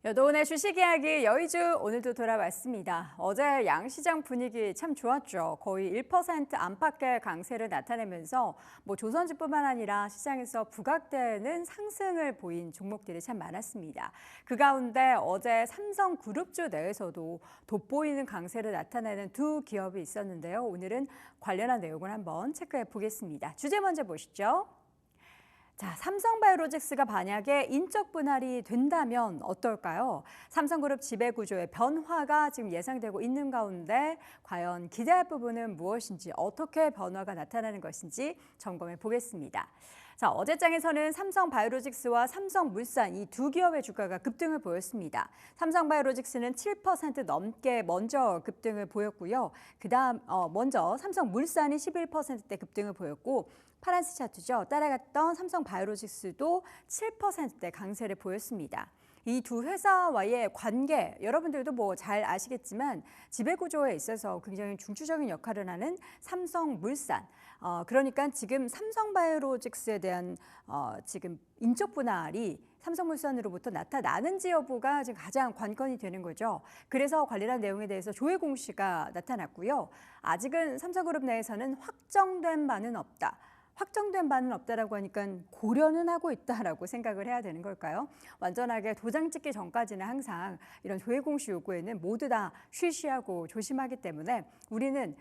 여도은의 주식 이야기 여의주 오늘도 돌아왔습니다. 어제 양시장 분위기 참 좋았죠. 거의 1% 안팎의 강세를 나타내면서 조선주뿐만 아니라 시장에서 부각되는 상승을 보인 종목들이 참 많았습니다. 그 가운데 어제 삼성그룹주 내에서도 돋보이는 강세를 나타내는 두 기업이 있었는데요. 오늘은 관련한 내용을 한번 체크해 보겠습니다. 주제 먼저 보시죠. 자, 삼성바이오로직스가 만약에 인적 분할이 된다면 어떨까요? 삼성그룹 지배구조의 변화가 지금 예상되고 있는 가운데 과연 기대할 부분은 무엇인지 어떻게 변화가 나타나는 것인지 점검해 보겠습니다. 자, 어제장에서는 삼성바이오로직스와 삼성물산 이 두 기업의 주가가 급등을 보였습니다. 삼성바이오로직스는 7% 넘게 먼저 급등을 보였고요. 그다음 먼저 삼성물산이 11%대 급등을 보였고 파란색 차트죠. 따라갔던 삼성바이오로직스도 7%대 강세를 보였습니다. 이 두 회사와의 관계, 여러분들도 잘 아시겠지만 지배구조에 있어서 굉장히 중추적인 역할을 하는 삼성물산. 그러니까 지금 삼성바이오로직스에 대한 지금 인적 분할이 삼성물산으로부터 나타나는지 여부가 지금 가장 관건이 되는 거죠. 그래서 관련한 내용에 대해서 조회 공시가 나타났고요. 아직은 삼성그룹 내에서는 확정된 바는 없다. 확정된 바는 없다라고 하니까 고려는 하고 있다라고 생각을 해야 되는 걸까요? 완전하게 도장 찍기 전까지는 항상 이런 조회 공시 요구에는 모두 다 쉬쉬하고 조심하기 때문에 우리는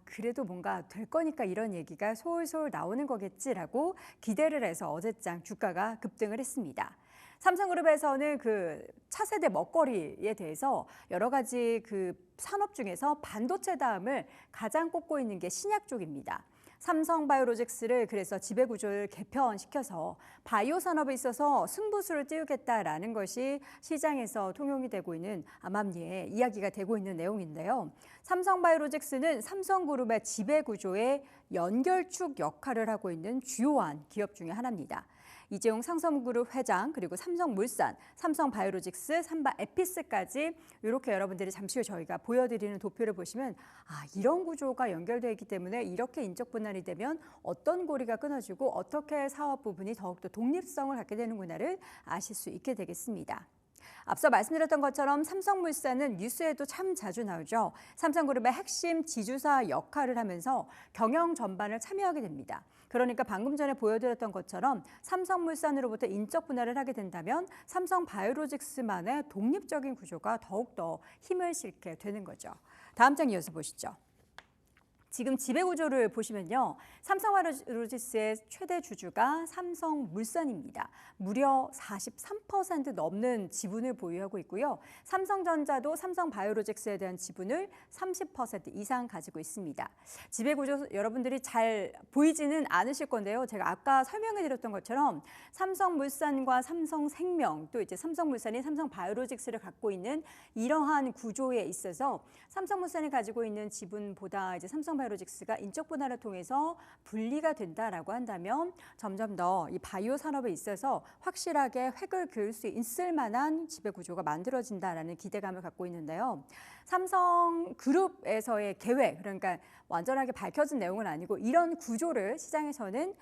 그래도 뭔가 될 거니까 이런 얘기가 솔솔 나오는 거겠지라고 기대를 해서 어제장 주가가 급등을 했습니다. 삼성그룹에서는 그 차세대 먹거리에 대해서 여러 가지 그 산업 중에서 반도체 다음을 가장 꼽고 있는 게 신약 쪽입니다. 삼성바이오로직스를 그래서 지배구조를 개편시켜서 바이오 산업에 있어서 승부수를 띄우겠다라는 것이 시장에서 통용이 되고 있는 암암리에 이야기가 되고 있는 내용인데요. 삼성바이오로직스는 삼성그룹의 지배구조의 연결축 역할을 하고 있는 주요한 기업 중에 하나입니다. 이재용 삼성그룹 회장 그리고 삼성물산, 삼성바이오로직스, 삼바에피스까지 이렇게 여러분들이 잠시 후 저희가 보여드리는 도표를 보시면 이런 구조가 연결되어 있기 때문에 이렇게 인적 분할이 되면 어떤 고리가 끊어지고 어떻게 사업 부분이 더욱더 독립성을 갖게 되는구나를 아실 수 있게 되겠습니다. 앞서 말씀드렸던 것처럼 삼성물산은 뉴스에도 참 자주 나오죠. 삼성그룹의 핵심 지주사 역할을 하면서 경영 전반을 참여하게 됩니다. 그러니까 방금 전에 보여드렸던 것처럼 삼성물산으로부터 인적 분할을 하게 된다면 삼성바이오로직스만의 독립적인 구조가 더욱더 힘을 실게 되는 거죠. 다음 장 이어서 보시죠. 지금 지배구조를 보시면요. 삼성바이오로직스의 최대 주주가 삼성물산입니다. 무려 43% 넘는 지분을 보유하고 있고요. 삼성전자도 삼성바이오로직스에 대한 지분을 30% 이상 가지고 있습니다. 지배구조 여러분들이 잘 보이지는 않으실 건데요. 제가 아까 설명해 드렸던 것처럼 삼성물산과 삼성생명 또 이제 삼성물산이 삼성바이오로직스를 갖고 있는 이러한 구조에 있어서 삼성물산이 가지고 있는 지분보다 이제 삼성바이오로직스가 인적 분할을 통해서 분리가 된다라고 한다면 점점 더 이 바이오 산업에 있어서 확실하게 획을 그을 수 있을 만한 지배 구조가 만들어진다라는 기대감을 갖고 있는데요. 삼성그룹에서의 계획, 그러니까 완전하게 밝혀진 내용은 아니고 이런 구조를 시장에서는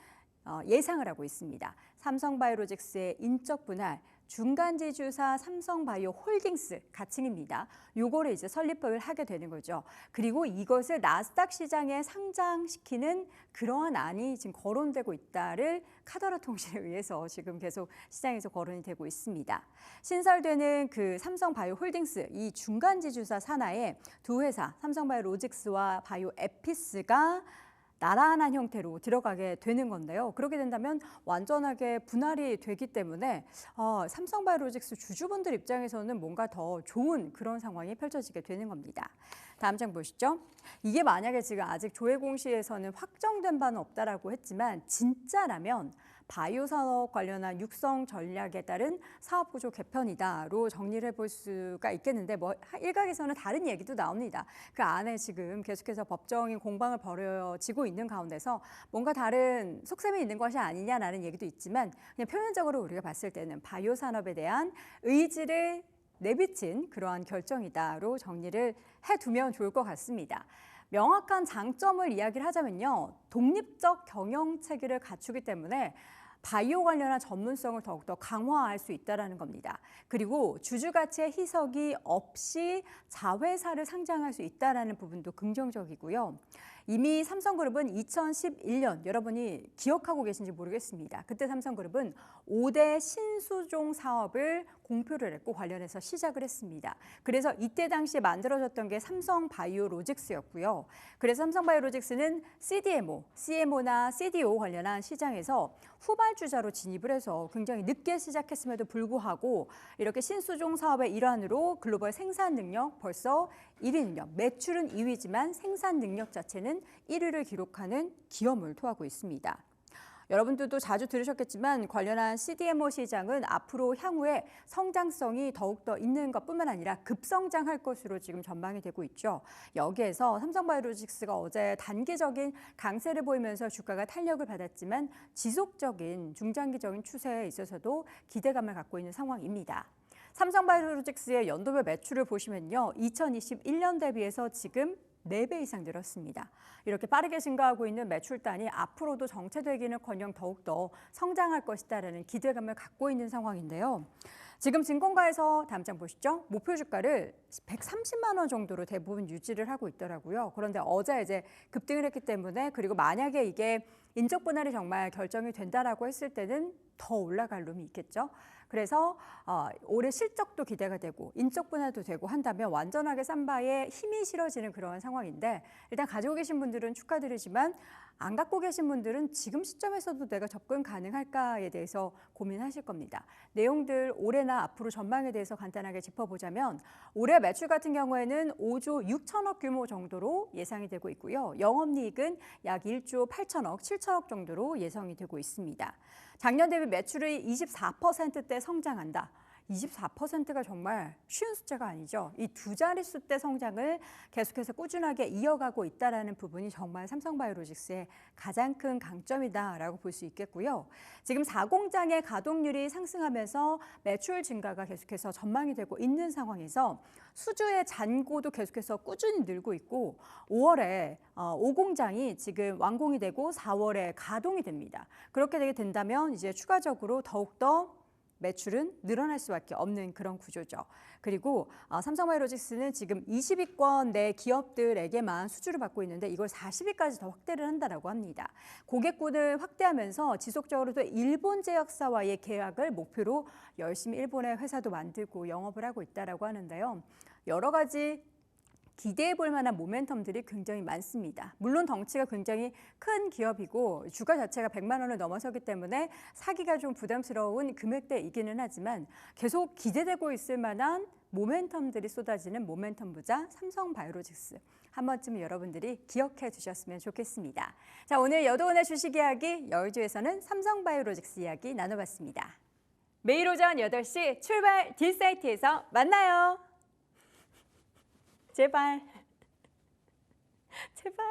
예상을 하고 있습니다. 삼성바이오로직스의 인적 분할, 중간지주사 삼성바이오 홀딩스 가칭입니다. 요거를 이제 설립을 하게 되는 거죠. 그리고 이것을 나스닥 시장에 상장시키는 그러한 안이 지금 거론되고 있다를 카더라 통신에 의해서 지금 계속 시장에서 거론이 되고 있습니다. 신설되는 그 삼성바이오 홀딩스 이 중간지주사 산하에 두 회사 삼성바이오로직스와 바이오에피스가 나란한 형태로 들어가게 되는 건데요. 그렇게 된다면 완전하게 분할이 되기 때문에 삼성바이오로직스 주주분들 입장에서는 뭔가 더 좋은 그런 상황이 펼쳐지게 되는 겁니다. 다음 장 보시죠. 이게 만약에 지금 아직 조회 공시에서는 확정된 바는 없다라고 했지만 진짜라면 바이오 산업 관련한 육성 전략에 따른 사업 구조 개편이다로 정리를 해볼 수가 있겠는데 일각에서는 다른 얘기도 나옵니다. 그 안에 지금 계속해서 법정인 공방을 벌어지고 있는 가운데서 뭔가 다른 속셈이 있는 것이 아니냐라는 얘기도 있지만 그냥 표면적으로 우리가 봤을 때는 바이오 산업에 대한 의지를 내비친 그러한 결정이다로 정리를 해두면 좋을 것 같습니다. 명확한 장점을 이야기를 하자면요. 독립적 경영 체계를 갖추기 때문에 바이오 관련한 전문성을 더욱더 강화할 수 있다는 겁니다. 그리고 주주가치의 희석이 없이 자회사를 상장할 수 있다는 부분도 긍정적이고요. 이미 삼성그룹은 2011년 여러분이 기억하고 계신지 모르겠습니다. 그때 삼성그룹은 5대 신수종 사업을 공표를 했고 관련해서 시작을 했습니다. 그래서 이때 당시에 만들어졌던 게 삼성바이오로직스였고요. 그래서 삼성바이오로직스는 CDMO, CMO나 CDO 관련한 시장에서 후발주자로 진입을 해서 굉장히 늦게 시작했음에도 불구하고 이렇게 신수종 사업의 일환으로 글로벌 생산 능력 벌써 1위 능력, 매출은 2위지만 생산 능력 자체는 1위를 기록하는 기업을 토하고 있습니다. 여러분들도 자주 들으셨겠지만 관련한 CDMO 시장은 앞으로 향후에 성장성이 더욱더 있는 것뿐만 아니라 급성장할 것으로 지금 전망이 되고 있죠. 여기에서 삼성바이오로직스가 어제 단기적인 강세를 보이면서 주가가 탄력을 받았지만 지속적인 중장기적인 추세에 있어서도 기대감을 갖고 있는 상황입니다. 삼성바이오로직스의 연도별 매출을 보시면요. 2021년 대비해서 지금 4배 이상 늘었습니다. 이렇게 빠르게 증가하고 있는 매출단이 앞으로도 정체되기는커녕 더욱더 성장할 것이다라는 기대감을 갖고 있는 상황인데요. 지금 증권가에서 다음 장 보시죠. 목표 주가를 130만 원 정도로 대부분 유지를 하고 있더라고요. 그런데 어제 이제 급등을 했기 때문에 그리고 만약에 이게 인적 분할이 정말 결정이 된다라고 했을 때는 더 올라갈 룸이 있겠죠. 그래서 올해 실적도 기대가 되고 인적 분할도 되고 한다면 완전하게 삼바에 힘이 실어지는 그런 상황인데 일단 가지고 계신 분들은 축하드리지만 안 갖고 계신 분들은 지금 시점에서도 내가 접근 가능할까에 대해서 고민하실 겁니다. 내용들 올해나 앞으로 전망에 대해서 간단하게 짚어보자면 올해 매출 같은 경우에는 5조 6천억 규모 정도로 예상이 되고 있고요. 영업이익은 약 1조 8천억, 7천억 정도로 예상이 되고 있습니다. 작년 대비 매출이 24%대 성장한다. 24%가 정말 쉬운 숫자가 아니죠. 이 두 자릿수대 성장을 계속해서 꾸준하게 이어가고 있다는 부분이 정말 삼성바이오로직스의 가장 큰 강점이다라고 볼 수 있겠고요. 지금 4공장의 가동률이 상승하면서 매출 증가가 계속해서 전망이 되고 있는 상황에서 수주의 잔고도 계속해서 꾸준히 늘고 있고 5월에 5공장이 지금 완공이 되고 4월에 가동이 됩니다. 그렇게 되게 된다면 이제 추가적으로 더욱더 매출은 늘어날 수밖에 없는 그런 구조죠. 그리고 삼성바이오로직스는 지금 20위권 내 기업들에게만 수주를 받고 있는데 이걸 40위까지 더 확대를 한다라고 합니다. 고객군을 확대하면서 지속적으로 또 일본 제약사와의 계약을 목표로 열심히 일본의 회사도 만들고 영업을 하고 있다라고 하는데요. 여러 가지 기대해 볼 만한 모멘텀들이 굉장히 많습니다. 물론 덩치가 굉장히 큰 기업이고 주가 자체가 100만 원을 넘어서기 때문에 사기가 좀 부담스러운 금액대이기는 하지만 계속 기대되고 있을 만한 모멘텀들이 쏟아지는 모멘텀 부자 삼성바이오로직스. 한 번쯤 여러분들이 기억해 두셨으면 좋겠습니다. 자, 오늘 여도원의 주식 이야기 여의주에서는 삼성바이오로직스 이야기 나눠봤습니다. 매일 오전 8시 출발 딜사이트에서 만나요. 제발. 제발.